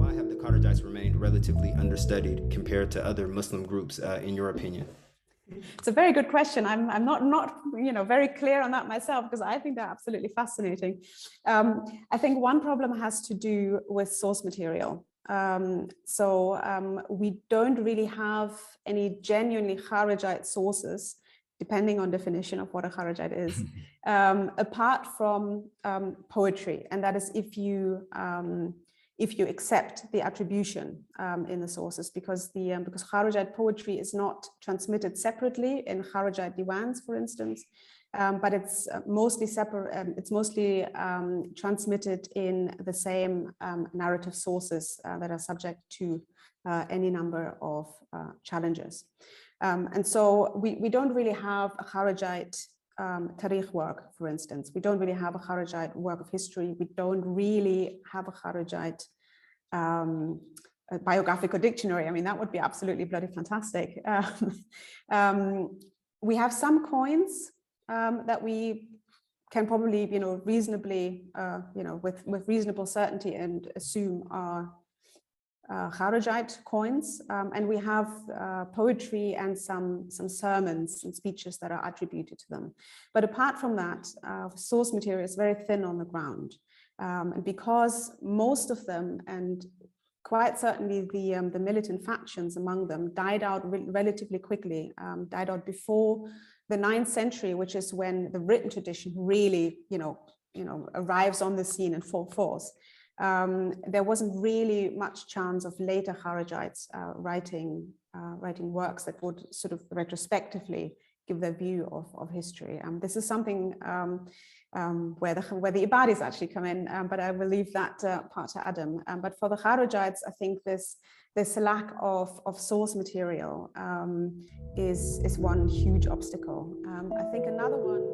Why have the Kharijites remained relatively understudied compared to other Muslim groups, in your opinion? It's a very good question. I'm not very clear on that myself, because I think they're absolutely fascinating. I think one problem has to do with source material. We don't really have any genuinely Kharijite sources, depending on definition of what a Kharijite is, apart from poetry, and that is if you accept the attribution in the sources, because Kharijite poetry is not transmitted separately in Kharijite diwans, for instance, but it's mostly separate. It's mostly transmitted in the same narrative sources that are subject to any number of challenges, and so we don't really have a Kharijite Tariq work, for instance. We don't really have a Kharijite work of history. We don't really have a Kharijite a biographical dictionary. I mean, that would be absolutely bloody fantastic. We have some coins that we can probably, reasonably, with reasonable certainty and assume are Kharijite coins, and we have poetry and some sermons and speeches that are attributed to them. But apart from that, source material is very thin on the ground, and because most of them, and quite certainly the militant factions among them, died out relatively quickly, died out before the 9th century, which is when the written tradition really, arrives on the scene in full force. There wasn't really much chance of later Kharijites writing works that would sort of retrospectively give their view of history. This is something where the Ibadis actually come in, but I will leave that part to Adam. But for the Kharijites, I think this lack of source material is one huge obstacle. I think another one.